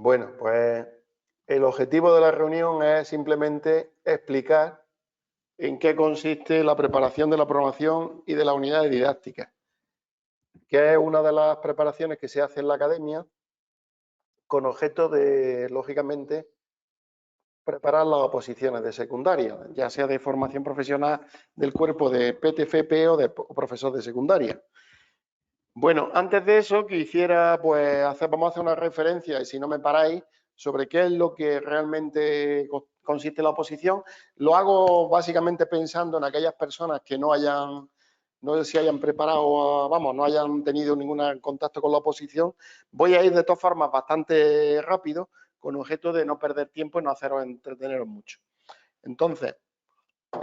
Bueno, pues el objetivo de la reunión es simplemente explicar en qué consiste la preparación de la programación y de las unidades didácticas, que es una de las preparaciones que se hace en la academia con objeto de, lógicamente, preparar las oposiciones de secundaria, ya sea de formación profesional del cuerpo de PTFP o de profesor de secundaria. Bueno, antes de eso quisiera, pues, vamos a hacer una referencia, y si no me paráis, sobre qué es lo que realmente consiste la oposición. Lo hago básicamente pensando en aquellas personas que no se hayan preparado, vamos, no hayan tenido ningún contacto con la oposición. Voy a ir de todas formas bastante rápido, con objeto de no perder tiempo y no haceros entreteneros mucho. Entonces,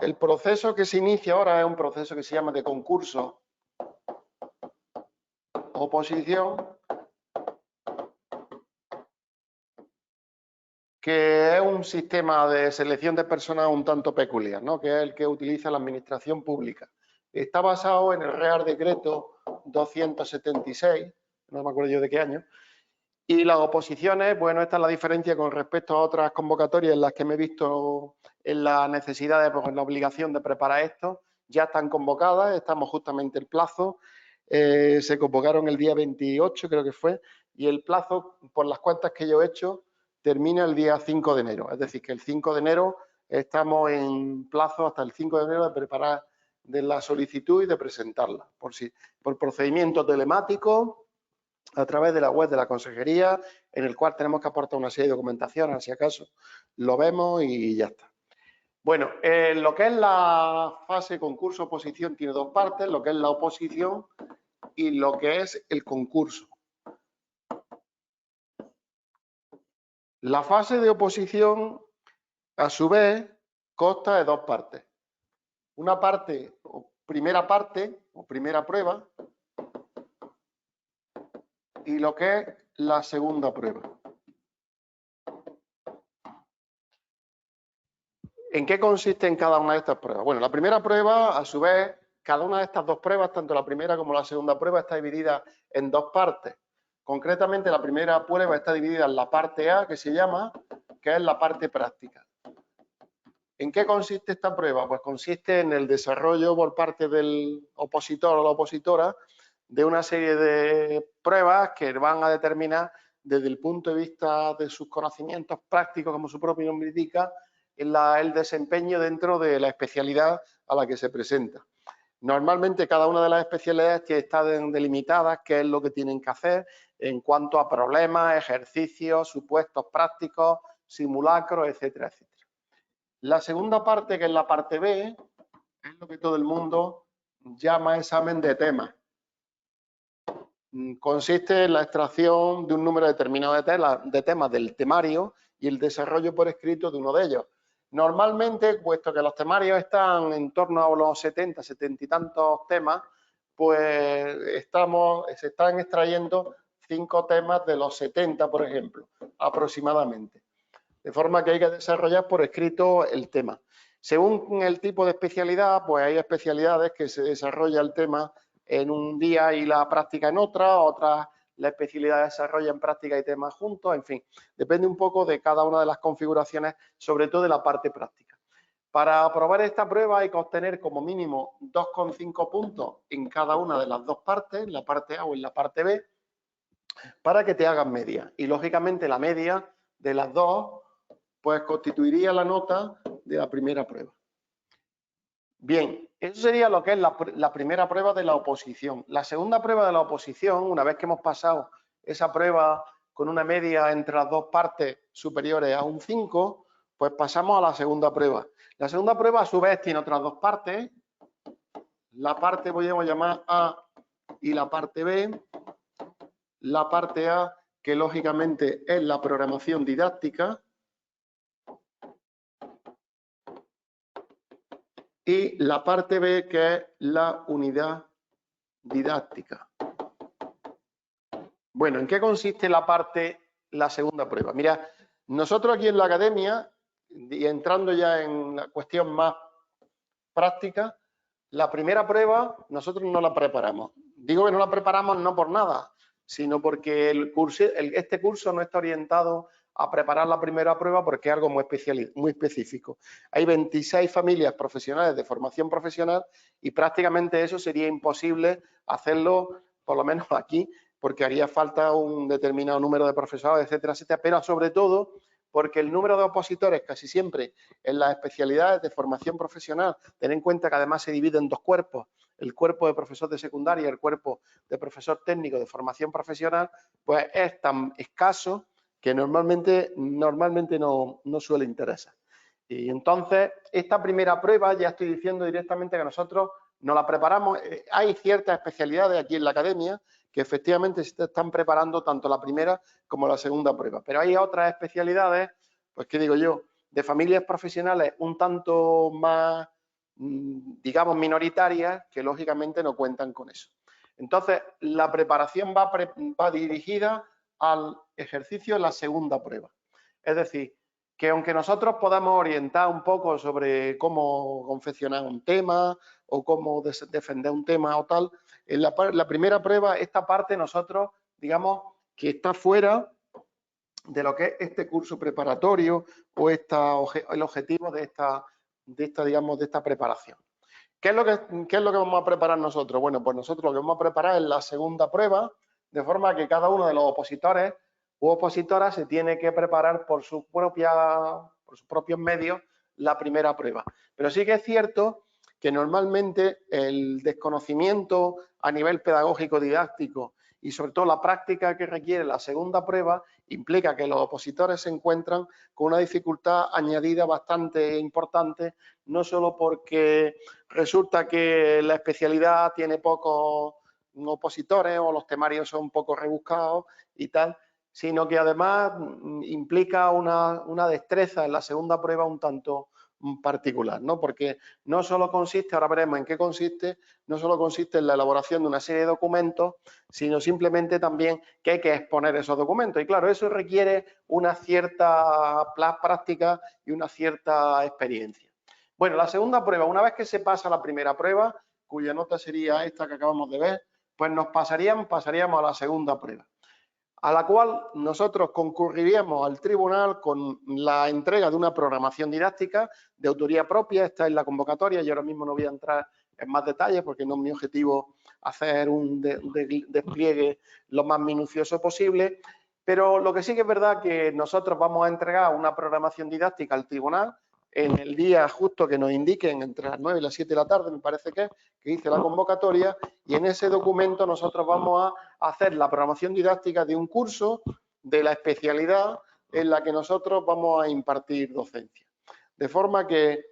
el proceso que se inicia ahora es un proceso que se llama de concurso oposición, que es un sistema de selección de personas un tanto peculiar, ¿no? Que es el que utiliza la administración pública. Está basado en el Real Decreto 276, no me acuerdo yo de qué año, y las oposiciones, bueno, esta es la diferencia con respecto a otras convocatorias en las que me he visto en la necesidad, pues, en la obligación de preparar esto. Ya están convocadas, estamos justamente el plazo, se convocaron el día 28, creo que fue, y el plazo, por las cuentas que yo he hecho, termina el día 5 de enero. Es decir, que el 5 de enero estamos en plazo hasta el 5 de enero de preparar de la solicitud y de presentarla, por procedimiento telemático, a través de la web de la consejería, en el cual tenemos que aportar una serie de documentación, si acaso lo vemos y ya está. Bueno, lo que es la fase concurso-oposición tiene dos partes, lo que es la oposición y lo que es el concurso. La fase de oposición, a su vez, consta de dos partes. Una parte, o primera prueba, y lo que es la segunda prueba. ¿En qué consiste en cada una de estas pruebas? Bueno, la primera prueba, a su vez, cada una de estas dos pruebas, tanto la primera como la segunda prueba, está dividida en dos partes. Concretamente, la primera prueba está dividida en la parte A, que se llama, que es la parte práctica. ¿En qué consiste esta prueba? Pues consiste en el desarrollo por parte del opositor o la opositora de una serie de pruebas que van a determinar desde el punto de vista de sus conocimientos prácticos, como su propio nombre indica, el desempeño dentro de la especialidad a la que se presenta. Normalmente cada una de las especialidades están delimitadas qué es lo que tienen que hacer en cuanto a problemas, ejercicios, supuestos prácticos, simulacros, etcétera, etcétera. La segunda parte, que es la parte B, es lo que todo el mundo llama examen de temas. Consiste en la extracción de un número determinado de temas del temario y el desarrollo por escrito de uno de ellos. Normalmente, puesto que los temarios están en torno a los 70 y tantos temas, pues se están extrayendo 5 temas de los 70, por ejemplo, aproximadamente. De forma que hay que desarrollar por escrito el tema. Según el tipo de especialidad, pues hay especialidades que se desarrolla el tema en un día y la práctica en otras la especialidad desarrolla en práctica y temas juntos, en fin, depende un poco de cada una de las configuraciones, sobre todo de la parte práctica. Para aprobar esta prueba hay que obtener como mínimo 2,5 puntos en cada una de las dos partes, en la parte A o en la parte B, para que te hagan media. Y lógicamente la media de las dos pues constituiría la nota de la primera prueba. Bien, eso sería lo que es la primera prueba de la oposición. La segunda prueba de la oposición, una vez que hemos pasado esa prueba con una media entre las dos partes superiores a un 5, pues pasamos a la segunda prueba. La segunda prueba, a su vez, tiene otras dos partes. La parte, voy a llamar A, y la parte B. La parte A, que lógicamente es la programación didáctica, y la parte B, que es la unidad didáctica. Bueno, ¿en qué consiste la segunda prueba? Mira, nosotros aquí en la academia, y entrando ya en la cuestión más práctica, la primera prueba nosotros no la preparamos. Digo que no la preparamos no por nada, sino porque este curso no está orientado a preparar la primera prueba porque es algo muy específico. Hay 26 familias profesionales de formación profesional y prácticamente eso sería imposible hacerlo, por lo menos aquí, porque haría falta un determinado número de profesores, etcétera, etcétera, pero sobre todo porque el número de opositores casi siempre en las especialidades de formación profesional, ten en cuenta que además se divide en dos cuerpos, el cuerpo de profesor de secundaria y el cuerpo de profesor técnico de formación profesional, pues es tan escaso que normalmente no suele interesar. Y entonces, esta primera prueba, ya estoy diciendo directamente que nosotros nos la preparamos. Hay ciertas especialidades aquí en la academia que efectivamente se están preparando tanto la primera como la segunda prueba. Pero hay otras especialidades, pues qué digo yo, de familias profesionales un tanto más, digamos, minoritarias, que lógicamente no cuentan con eso. Entonces, la preparación va dirigida al ejercicio de la segunda prueba. Es decir, que aunque nosotros podamos orientar un poco sobre cómo confeccionar un tema o cómo defender un tema o tal, en la primera prueba, esta parte nosotros, digamos, que está fuera de lo que es este curso preparatorio o el objetivo de esta preparación. ¿Qué es lo que vamos a preparar nosotros? Bueno, pues nosotros lo que vamos a preparar es la segunda prueba, de forma que cada uno de los opositores u opositoras se tiene que preparar por sus propios medios la primera prueba. Pero sí que es cierto que normalmente el desconocimiento a nivel pedagógico didáctico y sobre todo la práctica que requiere la segunda prueba implica que los opositores se encuentran con una dificultad añadida bastante importante, no solo porque resulta que la especialidad tiene pocos opositores o los temarios son un poco rebuscados y tal, sino que además implica una destreza en la segunda prueba un tanto particular, ¿no? Porque no solo consiste, ahora veremos en qué consiste, no solo consiste en la elaboración de una serie de documentos, sino simplemente también que hay que exponer esos documentos. Y claro, eso requiere una cierta práctica y una cierta experiencia. Bueno, la segunda prueba, una vez que se pasa la primera prueba, cuya nota sería esta que acabamos de ver, pues pasaríamos a la segunda prueba, a la cual nosotros concurriríamos al tribunal con la entrega de una programación didáctica de autoría propia. Esta es la convocatoria, yo ahora mismo no voy a entrar en más detalles porque no es mi objetivo hacer un despliegue lo más minucioso posible, pero lo que sí que es verdad que nosotros vamos a entregar una programación didáctica al tribunal en el día justo que nos indiquen, entre las 9 y las 7 de la tarde, me parece que hice la convocatoria, y en ese documento nosotros vamos a hacer la programación didáctica de un curso de la especialidad en la que nosotros vamos a impartir docencia. De forma que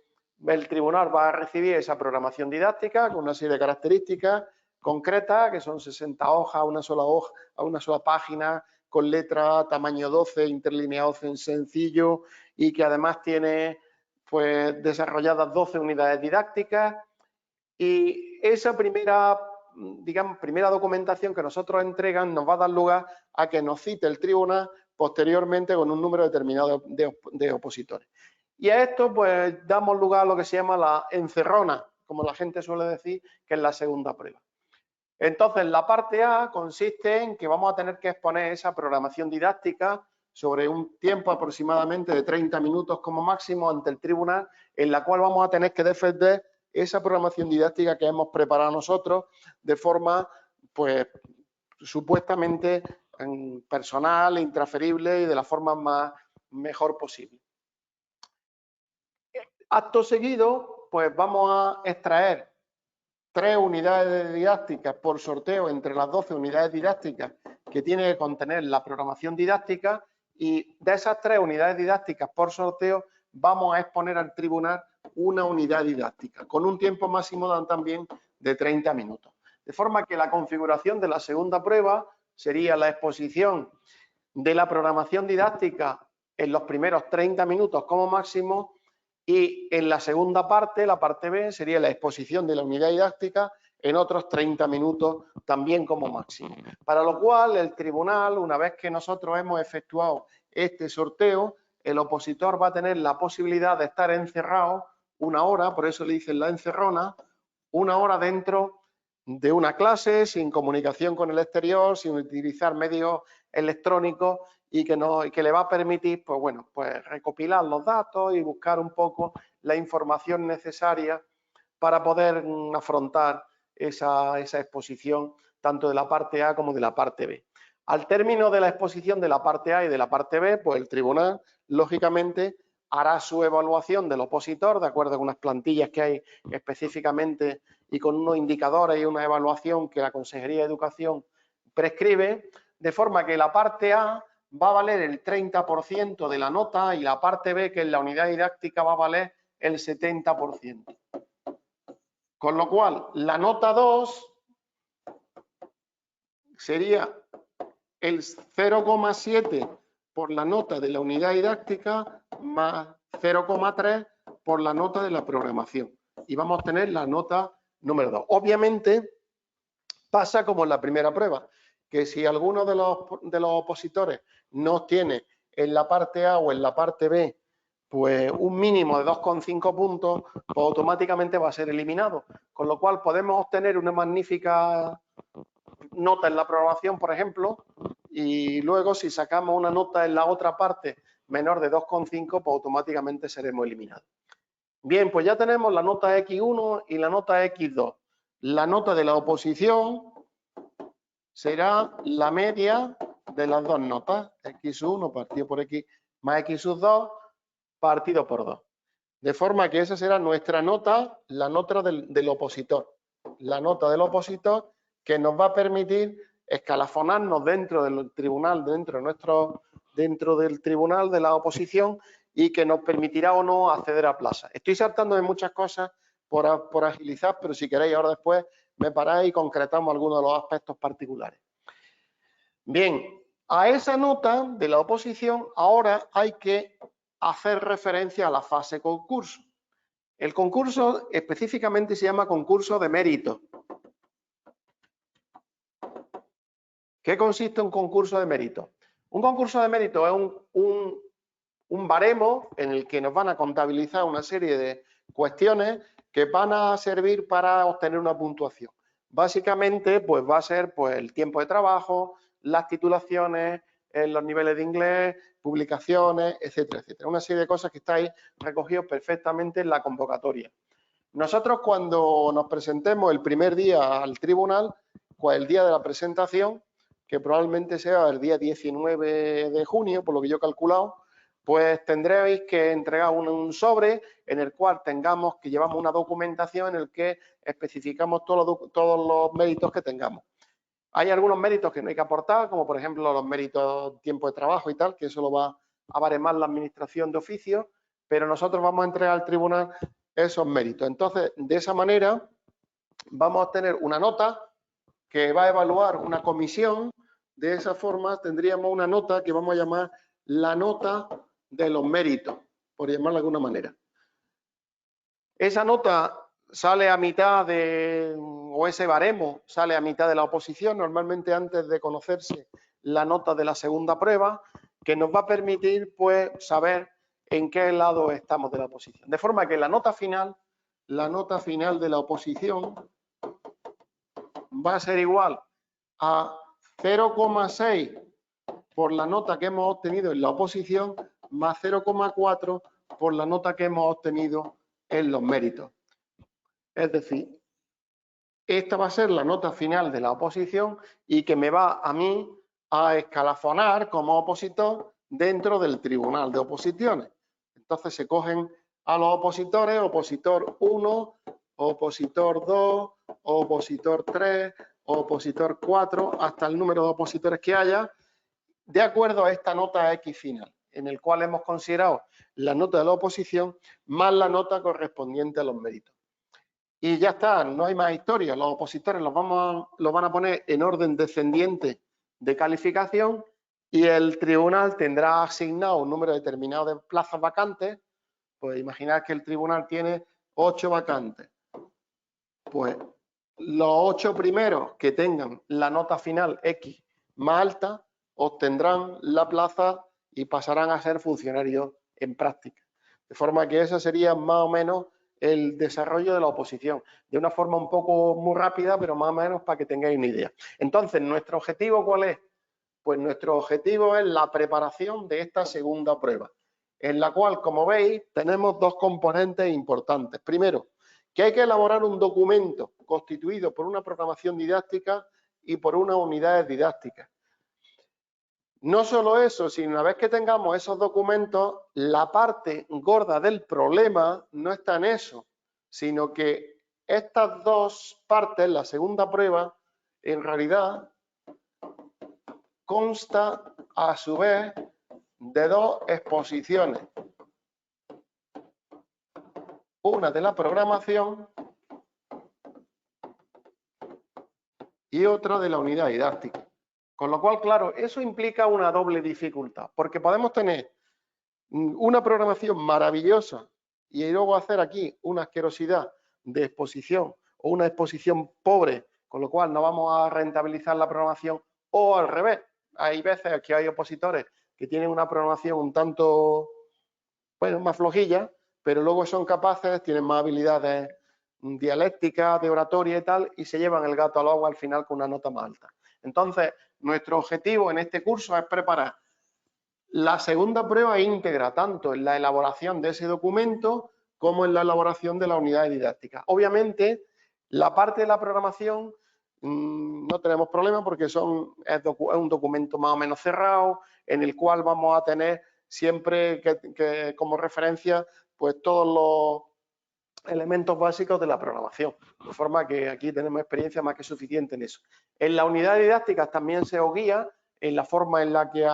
el tribunal va a recibir esa programación didáctica con una serie de características concretas, que son 60 hojas, a una sola página, con letra tamaño 12, interlineado en sencillo, y que además tiene pues desarrolladas 12 unidades didácticas, y esa primera documentación que nosotros entregan nos va a dar lugar a que nos cite el tribunal posteriormente con un número determinado de opositores. Y a esto pues damos lugar a lo que se llama la encerrona, como la gente suele decir, que es la segunda prueba. Entonces, la parte A consiste en que vamos a tener que exponer esa programación didáctica sobre un tiempo aproximadamente de 30 minutos como máximo ante el tribunal, en la cual vamos a tener que defender esa programación didáctica que hemos preparado nosotros de forma, pues, supuestamente personal, intransferible y de la forma mejor posible. Acto seguido, pues vamos a extraer 3 unidades didácticas por sorteo entre las 12 unidades didácticas que tiene que contener la programación didáctica, y de esas 3 unidades didácticas por sorteo vamos a exponer al tribunal una unidad didáctica con un tiempo máximo también de 30 minutos. De forma que la configuración de la segunda prueba sería la exposición de la programación didáctica en los primeros 30 minutos como máximo, y en la segunda parte, la parte B, sería la exposición de la unidad didáctica en otros 30 minutos también como máximo. Para lo cual el tribunal, una vez que nosotros hemos efectuado este sorteo, el opositor va a tener la posibilidad de estar encerrado una hora, por eso le dicen la encerrona, una hora dentro de una clase, sin comunicación con el exterior, sin utilizar medios electrónicos y que le va a permitir, pues bueno, pues recopilar los datos y buscar un poco la información necesaria para poder afrontar esa exposición tanto de la parte A como de la parte B. Al término de la exposición de la parte A y de la parte B, pues el tribunal, lógicamente, hará su evaluación del opositor, de acuerdo con unas plantillas que hay específicamente y con unos indicadores y una evaluación que la Consejería de Educación prescribe, de forma que la parte A va a valer el 30% de la nota y la parte B, que es la unidad didáctica, va a valer el 70%. Con lo cual, la nota 2 sería el 0,7 por la nota de la unidad didáctica más 0,3 por la nota de la programación. Y vamos a tener la nota número 2. Obviamente, pasa como en la primera prueba, que si alguno de los opositores no tiene en la parte A o en la parte B pues un mínimo de 2,5 puntos, pues automáticamente va a ser eliminado. Con lo cual podemos obtener una magnífica nota en la programación, por ejemplo, y luego si sacamos una nota en la otra parte menor de 2,5, pues automáticamente seremos eliminados. Bien, pues ya tenemos la nota X1 y la nota X2. La nota de la oposición será la media de las dos notas, X1 partido por X más X2 partido por 2. De forma que esa será nuestra nota, la nota del opositor. La nota del opositor que nos va a permitir escalafonarnos dentro del tribunal, dentro del tribunal de la oposición y que nos permitirá o no acceder a plaza. Estoy saltando de muchas cosas por agilizar, pero si queréis ahora después me paráis y concretamos algunos de los aspectos particulares. Bien, a esa nota de la oposición ahora hay que hacer referencia a la fase concurso. El concurso específicamente se llama concurso de mérito. ¿Qué consiste un concurso de mérito? Un concurso de mérito es un baremo en el que nos van a contabilizar una serie de cuestiones que van a servir para obtener una puntuación. Básicamente, pues va a ser pues, el tiempo de trabajo, las titulaciones, los niveles de inglés, publicaciones, etcétera, etcétera. Una serie de cosas que estáis recogidos perfectamente en la convocatoria. Nosotros cuando nos presentemos el primer día al tribunal, pues el día de la presentación, que probablemente sea el día 19 de junio, por lo que yo he calculado, pues tendréis que entregar un sobre en el cual tengamos que llevamos una documentación en el que especificamos todos los méritos que tengamos. Hay algunos méritos que no hay que aportar, como por ejemplo los méritos tiempo de trabajo y tal, que eso lo va a baremar la administración de oficio, pero nosotros vamos a entregar al tribunal esos méritos. Entonces, de esa manera, vamos a tener una nota que va a evaluar una comisión. De esa forma, tendríamos una nota que vamos a llamar la nota de los méritos, por llamarla de alguna manera. Esa nota sale a mitad o ese baremo sale a mitad de la oposición, normalmente antes de conocerse la nota de la segunda prueba, que nos va a permitir, pues, saber en qué lado estamos de la oposición. De forma que la nota final de la oposición va a ser igual a 0,6 por la nota que hemos obtenido en la oposición más 0,4 por la nota que hemos obtenido en los méritos. Es decir, esta va a ser la nota final de la oposición y que me va a mí a escalafonar como opositor dentro del tribunal de oposiciones. Entonces se cogen a los opositores, opositor 1, opositor 2, opositor 3, opositor 4, hasta el número de opositores que haya, de acuerdo a esta nota X final, en el cual hemos considerado la nota de la oposición más la nota correspondiente a los méritos. Y ya está, no hay más historia. Los opositores los van a poner en orden descendiente de calificación y el tribunal tendrá asignado un número determinado de plazas vacantes. Pues imaginad que el tribunal tiene 8 vacantes. Pues los 8 primeros que tengan la nota final X más alta obtendrán la plaza y pasarán a ser funcionarios en práctica. De forma que esa sería más o menos el desarrollo de la oposición, de una forma un poco muy rápida, pero más o menos para que tengáis una idea. Entonces, ¿nuestro objetivo cuál es? Pues nuestro objetivo es la preparación de esta segunda prueba, en la cual, como veis, tenemos dos componentes importantes. Primero, que hay que elaborar un documento constituido por una programación didáctica y por unas unidades didácticas. No solo eso, sino una vez que tengamos esos documentos, la parte gorda del problema no está en eso, sino que estas dos partes, la segunda prueba, en realidad consta a su vez de dos exposiciones. Una de la programación y otra de la unidad didáctica. Con lo cual, claro, eso implica una doble dificultad, porque podemos tener una programación maravillosa y luego hacer aquí una asquerosidad de exposición o una exposición pobre, con lo cual no vamos a rentabilizar la programación, o al revés. Hay veces que hay opositores que tienen una programación un tanto, bueno, más flojilla, pero luego son capaces, tienen más habilidades dialécticas, de oratoria y tal, y se llevan el gato al agua al final con una nota más alta. Entonces, nuestro objetivo en este curso es preparar la segunda prueba íntegra, tanto en la elaboración de ese documento como en la elaboración de la unidad didáctica. Obviamente, la parte de la programación no tenemos problema porque es un documento más o menos cerrado en el cual vamos a tener siempre que como referencia pues todos los elementos básicos de la programación, de forma que aquí tenemos experiencia más que suficiente en eso. En la unidad didáctica también se os guía en la forma en la que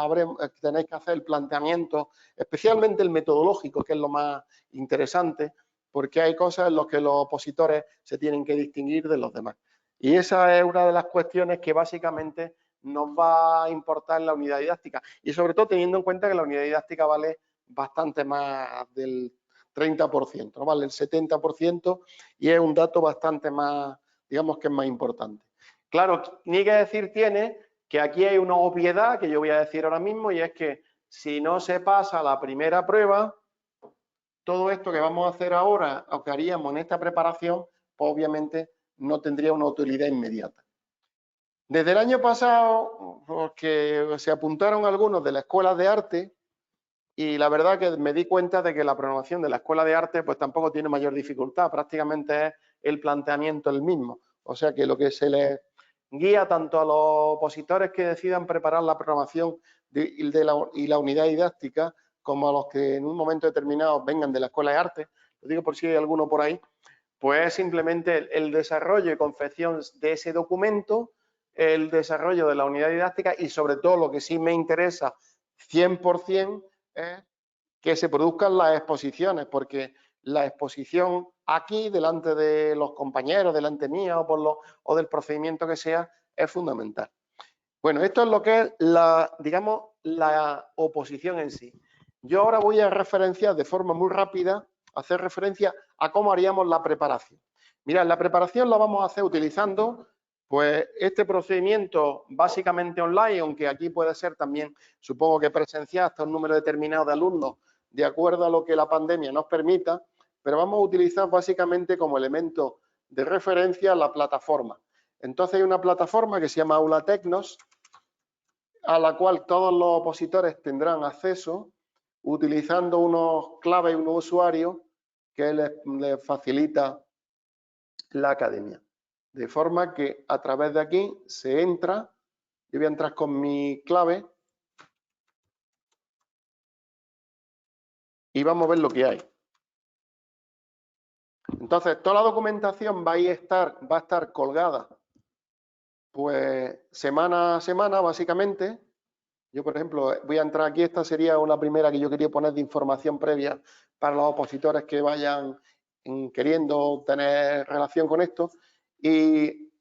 tenéis que hacer el planteamiento, especialmente el metodológico, que es lo más interesante, porque hay cosas en las que los opositores se tienen que distinguir de los demás. Y esa es una de las cuestiones que básicamente nos va a importar en la unidad didáctica. Y sobre todo teniendo en cuenta que la unidad didáctica vale bastante más del 30%, ¿no? Vale el 70% y es un dato bastante más, digamos que es más importante. Claro, ni que decir tiene que aquí hay una obviedad que yo voy a decir ahora mismo, y es que si no se pasa la primera prueba, todo esto que vamos a hacer ahora o que haríamos en esta preparación, pues obviamente no tendría una utilidad inmediata. Desde el año pasado, porque se apuntaron algunos de la Escuela de Arte, y la verdad que me di cuenta de que la programación de la Escuela de Arte pues tampoco tiene mayor dificultad, prácticamente es el planteamiento el mismo. O sea que lo que se les guía tanto a los opositores que decidan preparar la programación y la unidad didáctica, como a los que en un momento determinado vengan de la Escuela de Arte, lo digo por si hay alguno por ahí, pues es simplemente el desarrollo y confección de ese documento, el desarrollo de la unidad didáctica y sobre todo lo que sí me interesa 100% es que se produzcan las exposiciones, porque la exposición aquí, delante de los compañeros, delante mía o del procedimiento que sea, es fundamental. Bueno, esto es lo que es digamos, la oposición en sí. Yo ahora voy a referenciar de forma muy rápida, hacer referencia a cómo haríamos la preparación. Mirad, la preparación la vamos a hacer utilizando pues este procedimiento básicamente online, aunque aquí puede ser también, supongo que presencial, hasta un número determinado de alumnos, de acuerdo a lo que la pandemia nos permita, pero vamos a utilizar básicamente como elemento de referencia la plataforma. Entonces hay una plataforma que se llama Aula Tecnos, a la cual todos los opositores tendrán acceso utilizando unos claves y unos usuarios que les facilita la academia. De forma que a través de aquí se entra, yo voy a entrar con mi clave y vamos a ver lo que hay. Entonces, toda la documentación va a estar colgada pues semana a semana, básicamente. Yo, por ejemplo, voy a entrar aquí, esta sería una primera que yo quería poner de información previa para los opositores que vayan queriendo tener relación con esto. Y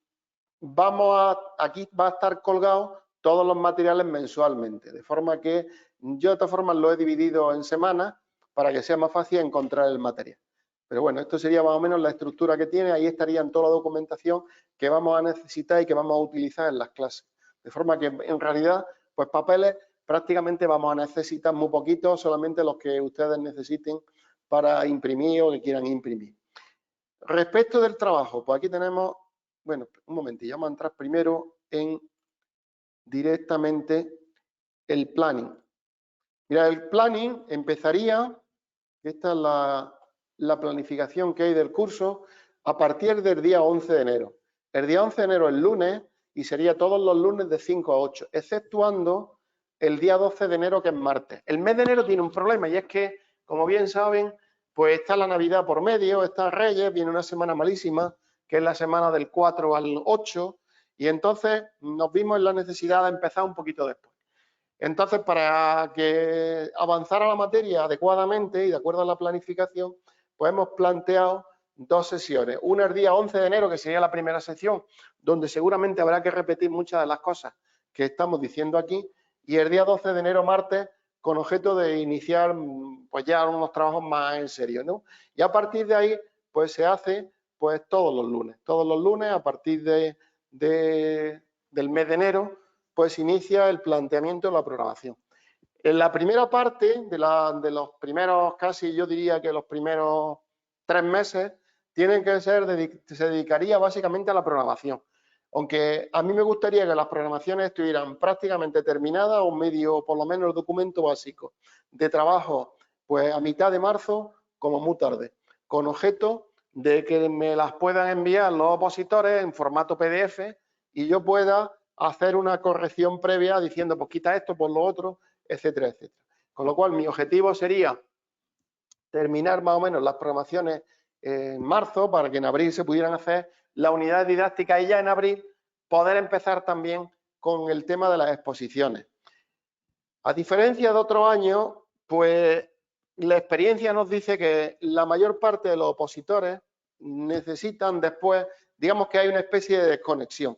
aquí va a estar colgado todos los materiales mensualmente, de forma que yo de todas formas lo he dividido en semanas para que sea más fácil encontrar el material. Pero bueno, esto sería más o menos la estructura que tiene, ahí estarían toda la documentación que vamos a necesitar y que vamos a utilizar en las clases. De forma que en realidad, pues papeles prácticamente vamos a necesitar muy poquitos, solamente los que ustedes necesiten para imprimir o que quieran imprimir. Respecto del trabajo, pues aquí tenemos, bueno, un momentillo, vamos a entrar primero en directamente el planning. Mira, el planning empezaría, esta es la planificación que hay del curso, a partir del día 11 de enero. El día 11 de enero es lunes y sería todos los lunes de 5 a 8, exceptuando el día 12 de enero, que es martes. El mes de enero tiene un problema y es que, como bien saben, pues está la Navidad por medio, está Reyes, viene una semana malísima, que es la semana del 4 al 8, y entonces nos vimos en la necesidad de empezar un poquito después. Entonces, para que avanzara la materia adecuadamente y de acuerdo a la planificación, pues hemos planteado dos sesiones. Una el día 11 de enero, que sería la primera sección, donde seguramente habrá que repetir muchas de las cosas que estamos diciendo aquí, y el día 12 de enero, martes, con objeto de iniciar pues ya unos trabajos más en serio, ¿no? Y a partir de ahí, pues se hace pues todos los lunes a partir del mes de enero, pues inicia el planteamiento de la programación. En la primera parte de los primeros, casi yo diría que los primeros 3 meses, tienen que ser, se dedicaría básicamente a la programación. Aunque a mí me gustaría que las programaciones estuvieran prácticamente terminadas o medio, por lo menos el documento básico de trabajo, pues a mitad de marzo, como muy tarde, con objeto de que me las puedan enviar los opositores en formato PDF y yo pueda hacer una corrección previa diciendo, pues quita esto por lo otro, etcétera, etcétera. Con lo cual, mi objetivo sería terminar más o menos las programaciones en marzo para que en abril se pudieran hacer las unidades didácticas y ya en abril poder empezar también con el tema de las exposiciones. A diferencia de otros años, pues la experiencia nos dice que la mayor parte de los opositores necesitan después, digamos que hay una especie de desconexión.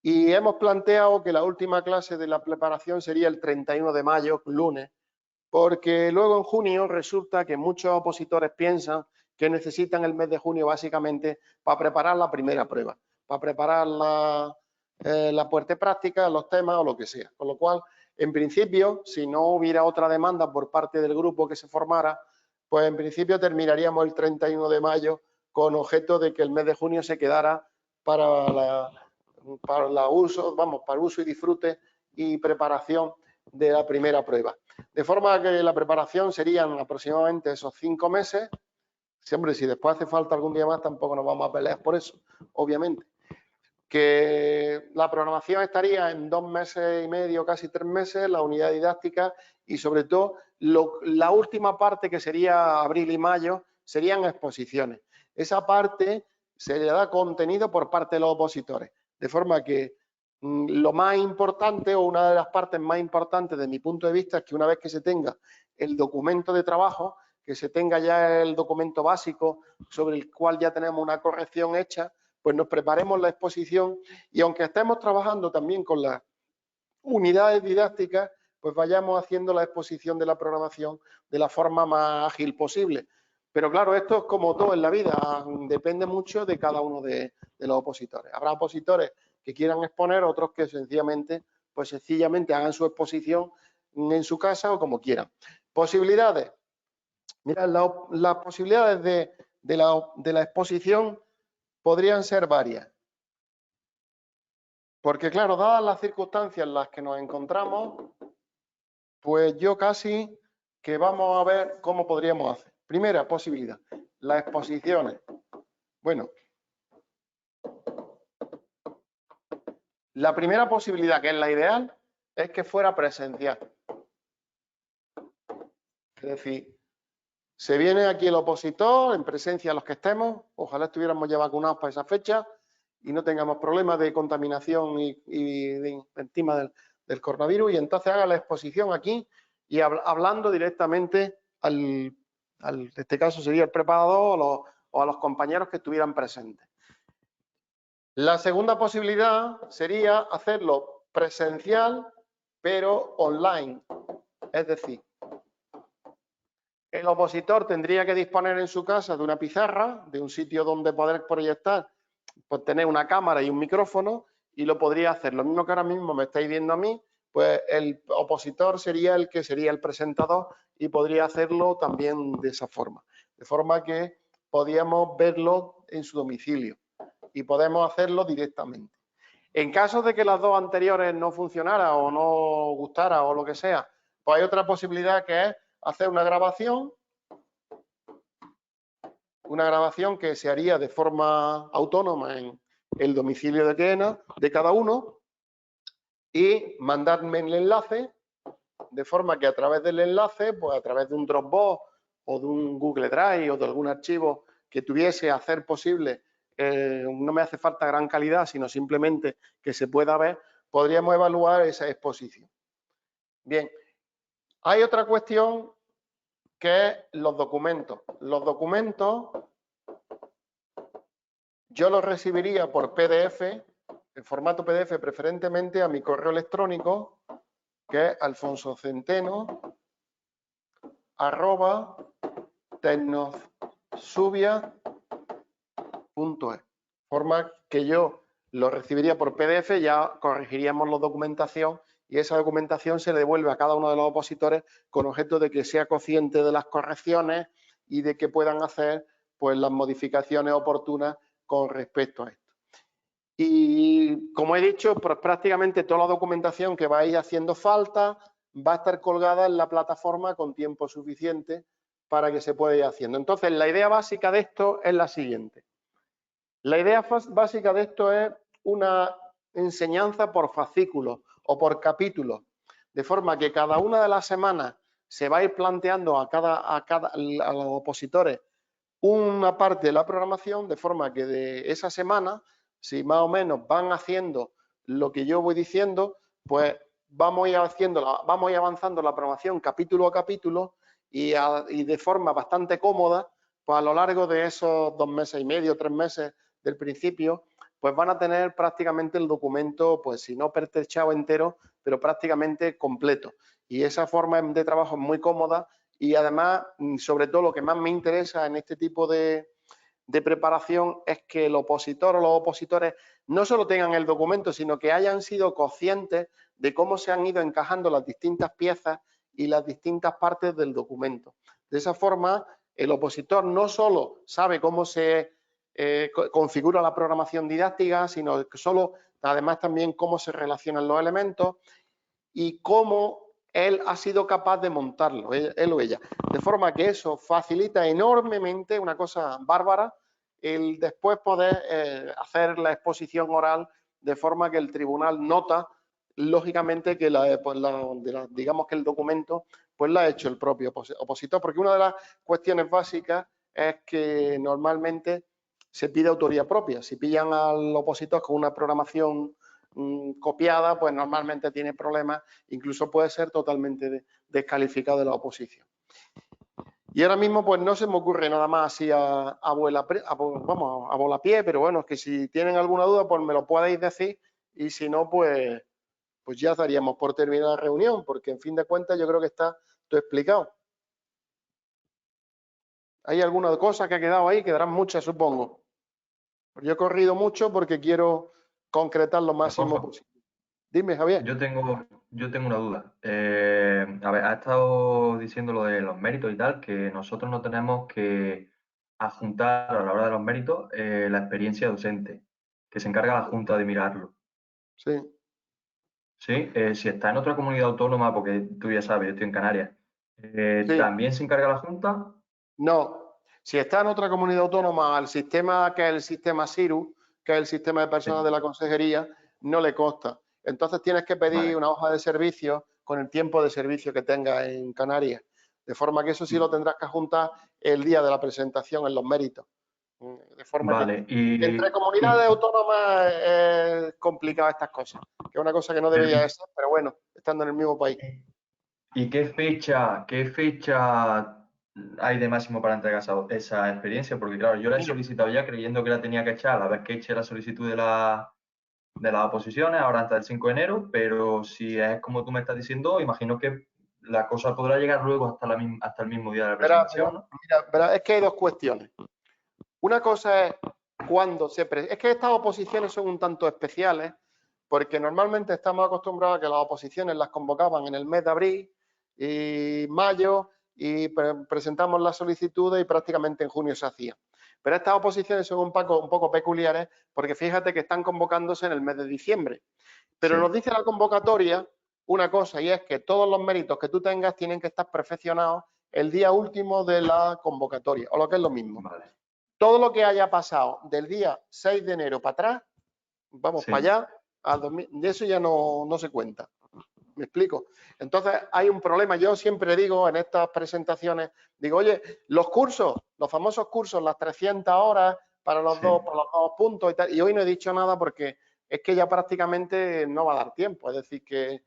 Y hemos planteado que la última clase de la preparación sería el 31 de mayo, lunes, porque luego en junio resulta que muchos opositores piensan que necesitan el mes de junio básicamente para preparar la primera prueba, para preparar la puerta práctica, los temas o lo que sea. Con lo cual, en principio, si no hubiera otra demanda por parte del grupo que se formara, pues en principio terminaríamos el 31 de mayo con objeto de que el mes de junio se quedara para uso y disfrute y preparación de la primera prueba. De forma que la preparación serían aproximadamente esos 5 meses. Siempre, si después hace falta algún día más, tampoco nos vamos a pelear por eso, obviamente. Que la programación estaría en 2 meses y medio, casi 3 meses, la unidad didáctica y sobre todo la última parte, que sería abril y mayo, serían exposiciones. Esa parte se le da contenido por parte de los opositores. De forma que lo más importante o una de las partes más importantes de mi punto de vista es que una vez que se tenga el documento de trabajo, que se tenga ya el documento básico sobre el cual ya tenemos una corrección hecha, pues nos preparemos la exposición y aunque estemos trabajando también con las unidades didácticas, pues vayamos haciendo la exposición de la programación de la forma más ágil posible. Pero claro, esto es como todo en la vida, depende mucho de cada uno de los opositores. Habrá opositores que quieran exponer, otros que sencillamente hagan su exposición en su casa o como quieran. Posibilidades. Mira, las posibilidades de la exposición podrían ser varias. Porque claro, dadas las circunstancias en las que nos encontramos, pues yo casi que vamos a ver cómo podríamos hacer. Primera posibilidad, las exposiciones. Bueno, la primera posibilidad, que es la ideal, es que fuera presencial. Es decir, se viene aquí el opositor en presencia de los que estemos, ojalá estuviéramos ya vacunados para esa fecha y no tengamos problemas de contaminación y encima del coronavirus, y entonces haga la exposición aquí y hablando directamente en este caso sería el preparador o a los compañeros que estuvieran presentes. La segunda posibilidad sería hacerlo presencial pero online, es decir, el opositor tendría que disponer en su casa de una pizarra, de un sitio donde poder proyectar, pues tener una cámara y un micrófono, y lo podría hacer. Lo mismo que ahora mismo me estáis viendo a mí, pues el opositor sería el presentador y podría hacerlo también de esa forma. De forma que podíamos verlo en su domicilio y podemos hacerlo directamente. En caso de que las dos anteriores no funcionara o no gustara o lo que sea, pues hay otra posibilidad que es hacer una grabación que se haría de forma autónoma en el domicilio de cada uno y mandarme el enlace de forma que a través del enlace, pues a través de un Dropbox o de un Google Drive o de algún archivo que tuviese hacer posible, no me hace falta gran calidad, sino simplemente que se pueda ver, podríamos evaluar esa exposición. Bien, hay otra cuestión que es los documentos. Los documentos yo los recibiría por PDF, en formato PDF preferentemente a mi correo electrónico, que es alfonsocenteno@tecnosubia.es. Forma que yo lo recibiría por PDF, ya corregiríamos la documentación y esa documentación se le devuelve a cada uno de los opositores con objeto de que sea consciente de las correcciones y de que puedan hacer pues las modificaciones oportunas con respecto a esto. Y como he dicho, pues prácticamente toda la documentación que vais haciendo falta va a estar colgada en la plataforma con tiempo suficiente para que se pueda ir haciendo. Entonces, la idea básica de esto es la siguiente. La idea básica de esto es una enseñanza por fascículos o por capítulos, de forma que cada una de las semanas se va a ir planteando a los opositores una parte de la programación, de forma que de esa semana, si más o menos van haciendo lo que yo voy diciendo, pues vamos a ir avanzando la programación capítulo a capítulo y de forma bastante cómoda, pues a lo largo de esos 2 meses y medio, 3 meses del principio, pues van a tener prácticamente el documento, pues si no pertrechado entero, pero prácticamente completo. Y esa forma de trabajo es muy cómoda y además, sobre todo lo que más me interesa en este tipo de preparación es que el opositor o los opositores no solo tengan el documento, sino que hayan sido conscientes de cómo se han ido encajando las distintas piezas y las distintas partes del documento. De esa forma, el opositor no solo sabe cómo se configura la programación didáctica, sino que además también cómo se relacionan los elementos y cómo él ha sido capaz de montarlo, él o ella. De forma que eso facilita enormemente, una cosa bárbara, el después poder hacer la exposición oral de forma que el tribunal nota, lógicamente, que digamos que el documento pues lo ha hecho el propio opositor, porque una de las cuestiones básicas es que normalmente se pide autoría propia. Si pillan al opositor con una programación copiada, pues normalmente tiene problemas, incluso puede ser totalmente descalificado de la oposición. Y ahora mismo pues no se me ocurre nada más así a volapié, pero bueno, es que si tienen alguna duda pues me lo podéis decir y si no pues ya daríamos por terminada la reunión, porque en fin de cuentas yo creo que está todo explicado. ¿Hay alguna cosa que ha quedado ahí? Quedarán muchas, supongo. Yo he corrido mucho porque quiero concretar lo máximo posible. Dime, Javier. Yo tengo una duda. A ver, ha estado diciendo lo de los méritos y tal, que nosotros no tenemos que adjuntar a la hora de los méritos la experiencia docente, que se encarga la Junta de mirarlo. Sí. Sí, si está en otra comunidad autónoma, porque tú ya sabes, yo estoy en Canarias, Sí. ¿también se encarga la Junta? No, si está en otra comunidad autónoma al sistema que es el sistema SIRU, que es el sistema de personas Sí. de la consejería, no le consta. Entonces tienes que pedir Vale. una hoja de servicio con el tiempo de servicio que tengas en Canarias. De forma que eso sí lo tendrás que juntar el día de la presentación en los méritos. De forma que Vale. entre comunidades autónomas es complicado estas cosas, que es una cosa que no Pero, debería de ser, pero bueno, estando en el mismo país. ¿y qué fecha hay de máximo para entregar esa experiencia? Porque claro, yo la he Mira, solicitado ya creyendo que la tenía que echar a la vez que eché la solicitud de las oposiciones, ahora hasta el 5 de enero, pero si es como tú me estás diciendo, imagino que la cosa podrá llegar luego hasta el mismo día de la presentación, ¿no? Verá, es que hay dos cuestiones. Una cosa es cuando es que estas oposiciones son un tanto especiales porque normalmente estamos acostumbrados a que las oposiciones las convocaban en el mes de abril y mayo y presentamos las solicitudes y prácticamente en junio se hacía. Pero estas oposiciones son un poco peculiares porque fíjate que están convocándose en el mes de diciembre. Pero Sí, nos dice la convocatoria una cosa, y es que todos los méritos que tú tengas tienen que estar perfeccionados el día último de la convocatoria, o lo que es lo mismo. vale. Todo lo que haya pasado del día 6 de enero para atrás, vamos para Sí, allá, de eso ya no se cuenta. ¿Me explico? Entonces hay un problema. Yo siempre digo en estas presentaciones, digo, oye, los cursos, los famosos cursos, las 300 horas sí. para los dos puntos y tal, y hoy no he dicho nada porque es que ya prácticamente no va a dar tiempo. Es decir, que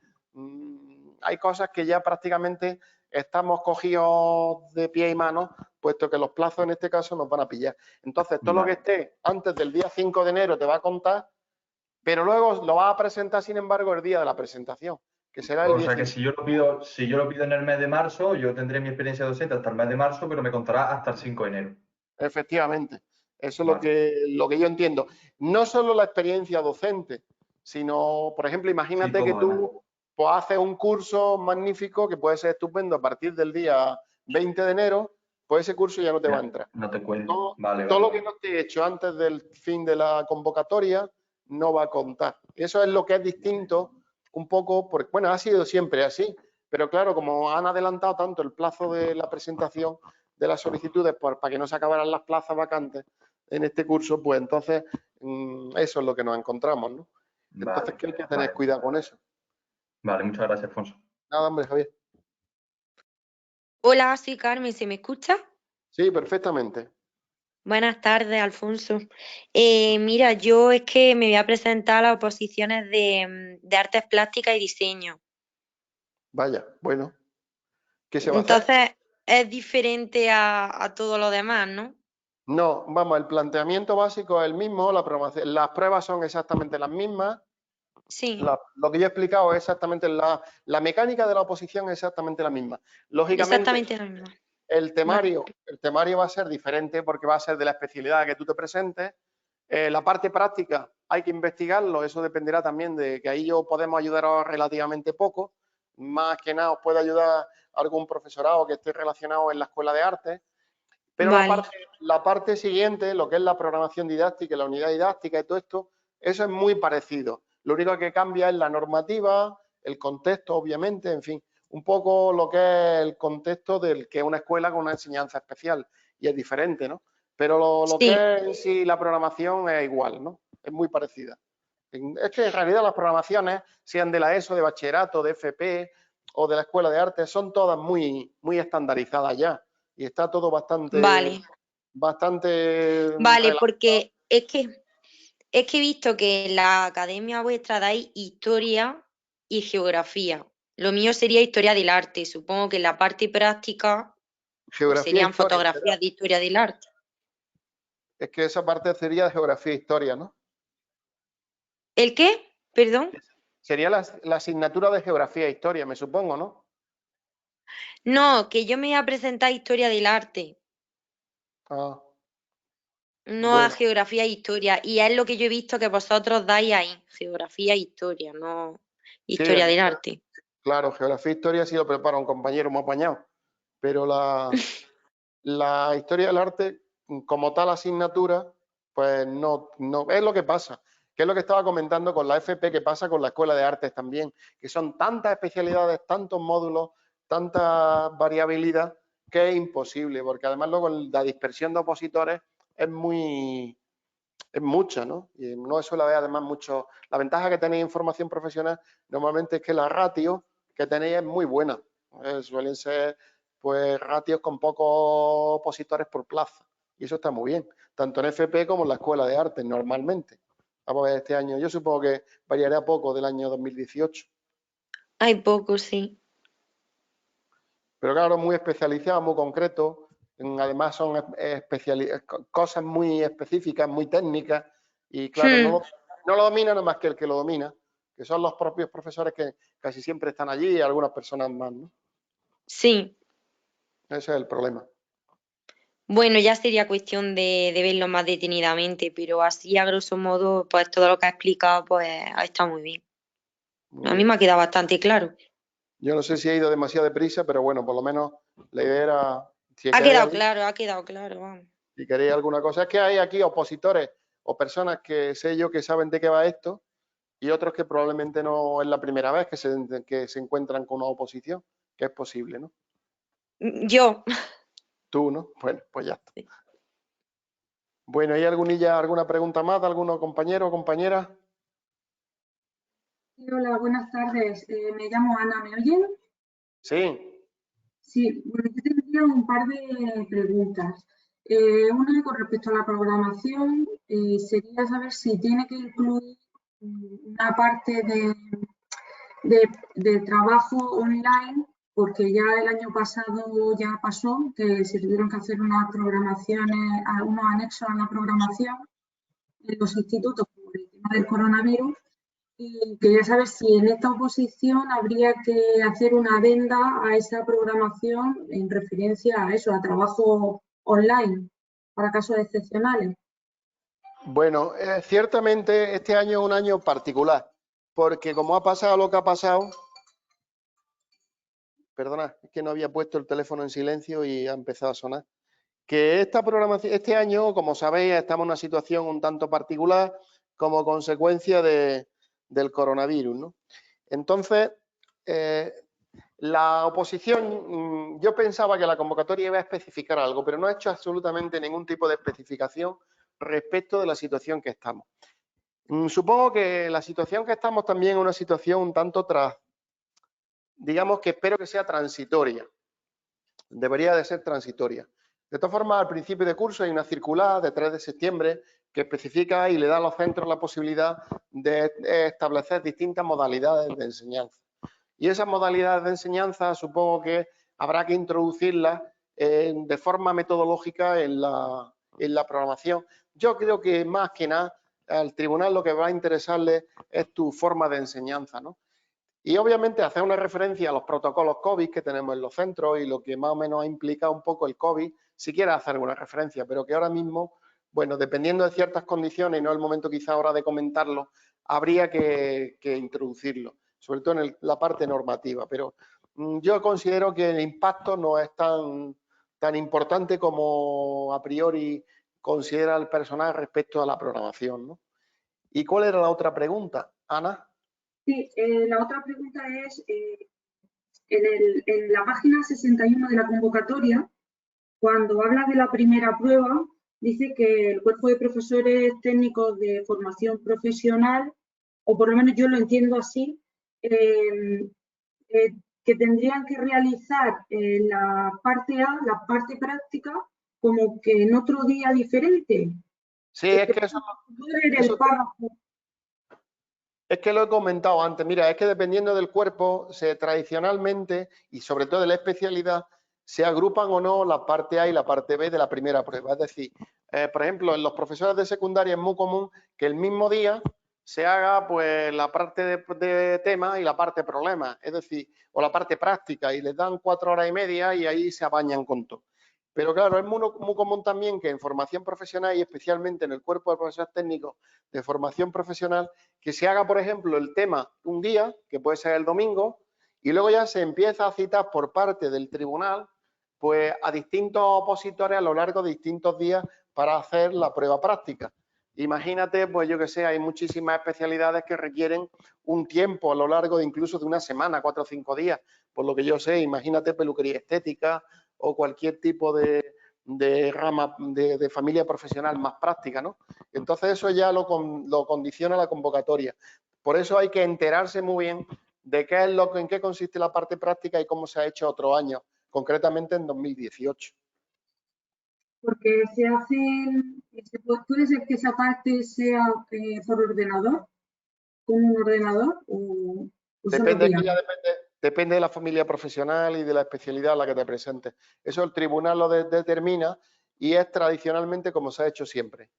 hay cosas que ya prácticamente estamos cogidos de pie y mano, puesto que los plazos en este caso nos van a pillar. Entonces, todo lo que Vale. esté antes del día 5 de enero te va a contar, pero luego lo vas a presentar, sin embargo, el día de la presentación, que será el O sea que 19. si yo lo pido en el mes de marzo, yo tendré mi experiencia docente hasta el mes de marzo, pero me contará hasta el 5 de enero. Efectivamente, eso es Vale. lo que yo entiendo. No solo la experiencia docente, sino, por ejemplo, Sí, imagínate que todo además. tú pues, haces un curso magnífico que puede ser estupendo a partir del día 20 de enero, pues ese curso ya no te va a Ya, entrar. no te cuelgue. Todo, Vale, todo vale. lo que no esté hecho antes del fin de la convocatoria no va a contar. Eso es lo que es distinto un poco, porque, bueno, ha sido siempre así, pero claro, como han adelantado tanto el plazo de la presentación de las solicitudes para que no se acabaran las plazas vacantes en este curso, pues entonces eso es lo que nos encontramos, ¿no? Entonces, Vale, que hay que tener vale. cuidado con eso. Vale, muchas gracias, Alfonso. Nada, hombre, Javier. Hola, soy Carmen, ¿se me escucha? Sí, perfectamente. Buenas tardes, Alfonso. Mira, yo es que me voy a presentar a las oposiciones de artes plásticas y diseño. Vaya, bueno, ¿qué se va a hacer? Entonces, es diferente a todo lo demás, ¿no? No, vamos, el planteamiento básico es el mismo, las pruebas son exactamente las mismas, Sí, lo que yo he explicado es exactamente la mecánica de la oposición es exactamente la misma. Lógicamente, exactamente lo mismo. Vale. el temario va a ser diferente porque va a ser de la especialidad que tú te presentes. La parte práctica hay que investigarlo, eso dependerá también de que ahí yo podemos ayudaros relativamente poco. Más que nada os puede ayudar algún profesorado que esté relacionado en la escuela de arte. Pero Vale. la parte siguiente, lo que es la programación didáctica, la unidad didáctica y todo esto, eso es muy parecido. Lo único que cambia es la normativa, el contexto, obviamente, en fin, un poco lo que es el contexto del que es una escuela con una enseñanza especial y es diferente, ¿no? Pero lo Sí, que es en sí la programación es igual, ¿no? Es muy parecida. Es que en realidad las programaciones, sean de la ESO, de bachillerato, de FP o de la escuela de arte, son todas muy estandarizadas ya y está todo vale. bastante Vale, relajado. porque es que he visto que en la academia vuestra dais historia y geografía. Lo mío sería historia del arte. Supongo que en la parte práctica pues Geografía e serían historia será. fotografías de historia del arte. Es que esa parte sería de geografía e historia, ¿no? ¿El qué? Perdón. Sería la asignatura de geografía e historia, me supongo, ¿no? No, que yo me voy a presentar historia del arte, Ah, no a bueno, geografía e historia. Y es lo que yo he visto que vosotros dais ahí, geografía e historia, no sí, historia del arte. claro, geografía e historia sí lo prepara un compañero muy apañado, pero la historia del arte, como tal asignatura, pues no, es lo que pasa, que es lo que estaba comentando con la FP, que pasa con la Escuela de Artes también, que son tantas especialidades, tantos módulos, tanta variabilidad, que es imposible, porque además luego la dispersión de opositores es es mucha, ¿no? Y no suele haber además mucho. La ventaja que tenéis en formación profesional normalmente es que la ratio que tenéis es muy buena. Suelen ser pues ratios con pocos opositores por plaza. Y eso está muy bien, tanto en FP como en la Escuela de Arte normalmente. Vamos a ver este año. Yo supongo que variará poco del año 2018. Hay poco, sí. Pero claro, muy especializado, muy concreto. Además son cosas muy específicas, muy técnicas. Y claro, Hmm, no lo domina nada más que el que lo domina, que son los propios profesores que casi siempre están allí y algunas personas más, ¿no? sí. Ese es el problema. Bueno, ya sería cuestión de verlo más detenidamente, pero así a grosso modo, pues todo lo que ha explicado, pues ha estado muy bien. Muy A mí bien. me ha quedado bastante claro. Yo no sé si he ido demasiado deprisa, pero bueno, por lo menos la idea era, si Ha quedáis quedado ahí, claro, ha quedado claro, vamos. Si queréis alguna cosa. Es que hay aquí opositores o personas que sé yo que saben de qué va esto y otros que probablemente no es la primera vez que se encuentran con una oposición, que es posible, ¿no? Yo. Tú, ¿no? Bueno, pues ya está. Bueno, ¿hay alguna pregunta más de algunos compañeros o compañeras? Hola, buenas tardes. Me llamo Ana, ¿me oyen? Sí. Sí, bueno, yo tendría un par de preguntas. Una con respecto a la programación, sería saber si tiene que incluir una parte de trabajo online, porque ya el año pasado ya pasó que se tuvieron que hacer unas programaciones, unos anexos a la programación en los institutos por el tema del coronavirus. Y quería saber si en esta oposición habría que hacer una adenda a esa programación en referencia a eso, a trabajo online, para casos excepcionales. Bueno, ciertamente este año es un año particular, porque como ha pasado lo que ha pasado, perdona, es que no había puesto el teléfono en silencio y ha empezado a sonar, que esta programación, este año, como sabéis, estamos en una situación un tanto particular como consecuencia del coronavirus, ¿no? Entonces, la oposición, yo pensaba que la convocatoria iba a especificar algo, pero no ha hecho absolutamente ningún tipo de especificación respecto de la situación que estamos. Supongo que la situación que estamos también es una situación un tanto digamos que espero que sea transitoria. Debería de ser transitoria. De todas formas, al principio de curso hay una circular de 3 de septiembre que especifica y le da a los centros la posibilidad de establecer distintas modalidades de enseñanza. Y esas modalidades de enseñanza supongo que habrá que introducirlas de forma metodológica en la programación. Yo creo que más que nada al tribunal lo que va a interesarle es tu forma de enseñanza, ¿no? Y obviamente hacer una referencia a los protocolos COVID que tenemos en los centros y lo que más o menos ha implicado un poco el COVID, si quieres hacer alguna referencia, pero que ahora mismo, bueno, dependiendo de ciertas condiciones, y no es el momento quizá ahora de comentarlo, habría que introducirlo, sobre todo en la parte normativa. Pero yo considero que el impacto no es tan importante como a priori considera el personal respecto a la programación, ¿no? ¿Y cuál era la otra pregunta, Ana? Sí, la otra pregunta es, en la página 61 de la convocatoria, cuando habla de la primera prueba, dice que el cuerpo de profesores técnicos de formación profesional, o por lo menos yo lo entiendo así, que tendrían que realizar la parte A, la parte práctica, como que en otro día diferente. Sí, es que eso El párrafo. es que lo he comentado antes. Mira, es que dependiendo del cuerpo, tradicionalmente, y sobre todo de la especialidad, se agrupan o no la parte A y la parte B de la primera prueba. Es decir, por ejemplo, en los profesores de secundaria es muy común que el mismo día se haga pues la parte de tema y la parte de problemas, es decir, o la parte práctica, y les dan 4 horas y media y ahí se apañan con todo. Pero claro, es muy común también que en formación profesional y especialmente en el cuerpo de profesores técnicos de formación profesional, que se haga, por ejemplo, el tema un día, que puede ser el domingo, y luego ya se empieza a citar por parte del tribunal pues a distintos opositores a lo largo de distintos días para hacer la prueba práctica. Imagínate, pues yo que sé, hay muchísimas especialidades que requieren un tiempo a lo largo de incluso de una semana, 4 o 5 días, por lo que yo sé, imagínate peluquería estética o cualquier tipo de rama de familia profesional más práctica, ¿no? Entonces eso ya lo condiciona la convocatoria. Por eso hay que enterarse muy bien de qué es en qué consiste la parte práctica y cómo se ha hecho otro año, concretamente en 2018. Porque se hacen, puede ser que esa parte sea por ordenador, con un ordenador o Depende, depende de la familia profesional y de la especialidad a la que te presentes. Eso el tribunal lo determina y es tradicionalmente como se ha hecho siempre.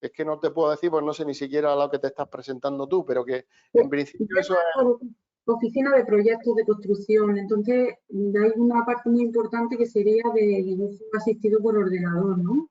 Es que no te puedo decir, pues no sé ni siquiera a lo que te estás presentando tú, pero que en principio eso es... Oficina de proyectos de construcción, entonces hay una parte muy importante que sería de dibujo asistido por ordenador, ¿no?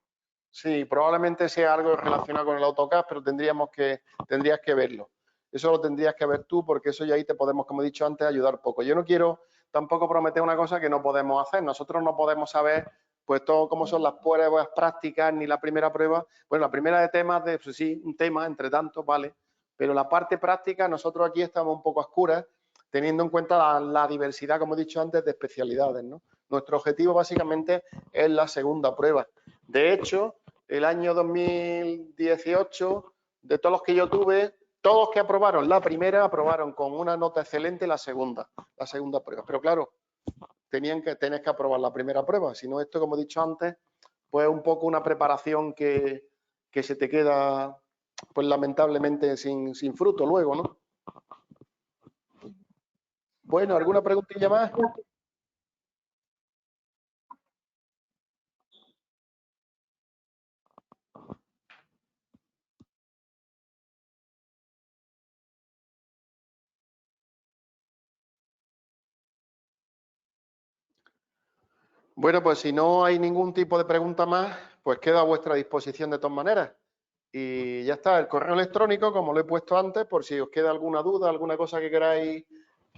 Sí, probablemente sea algo relacionado con el AutoCAD, pero tendrías que verlo. Eso lo tendrías que ver tú, porque eso ya ahí te podemos, como he dicho antes, ayudar poco. Yo no quiero tampoco prometer una cosa que no podemos hacer. Nosotros no podemos saber pues todo como son las pruebas prácticas ni la primera prueba. Bueno, la primera de temas, pues sí, un tema entre tantos, vale, pero la parte práctica nosotros aquí estamos un poco a oscuras, teniendo en cuenta la diversidad, como he dicho antes, de especialidades, ¿no? Nuestro objetivo básicamente es la segunda prueba. De hecho, el año 2018, de todos los que yo tuve, todos que aprobaron la primera, aprobaron con una nota excelente la segunda prueba. Pero claro, tenés que aprobar la primera prueba. Si no, esto, como he dicho antes, pues un poco una preparación que se te queda, pues lamentablemente, sin fruto luego, ¿no? Bueno, ¿alguna preguntilla más? Bueno, pues si no hay ningún tipo de pregunta más, pues queda a vuestra disposición de todas maneras. Y ya está, el correo electrónico, como lo he puesto antes, por si os queda alguna duda, alguna cosa que queráis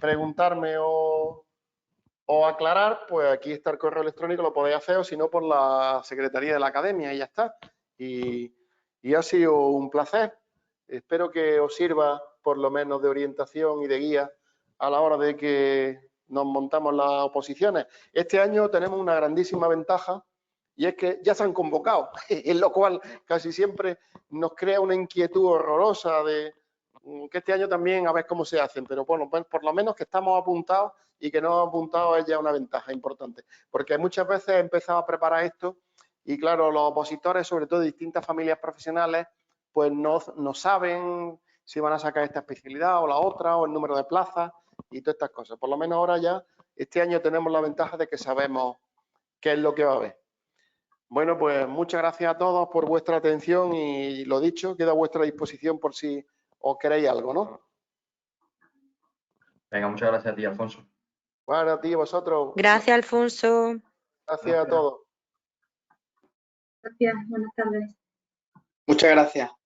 preguntarme o aclarar, pues aquí está el correo electrónico, lo podéis hacer, o si no, por la Secretaría de la Academia y ya está. Y ha sido un placer. Espero que os sirva por lo menos de orientación y de guía a la hora de que nos montamos las oposiciones. Este año tenemos una grandísima ventaja y es que ya se han convocado, en lo cual casi siempre nos crea una inquietud horrorosa de que este año también a ver cómo se hacen, pero bueno, pues por lo menos que estamos apuntados y que no hemos apuntado es ya una ventaja importante, porque muchas veces he empezado a preparar esto y claro, los opositores, sobre todo de distintas familias profesionales, pues no saben si van a sacar esta especialidad o la otra, o el número de plazas y todas estas cosas. Por lo menos ahora ya, este año tenemos la ventaja de que sabemos qué es lo que va a haber. Bueno, pues muchas gracias a todos por vuestra atención y lo dicho, queda a vuestra disposición por si os queréis algo, ¿no? Venga, muchas gracias a ti, Alfonso. Bueno, a ti, vosotros. Gracias, Alfonso. Gracias a todos. Gracias, buenas tardes. Muchas gracias.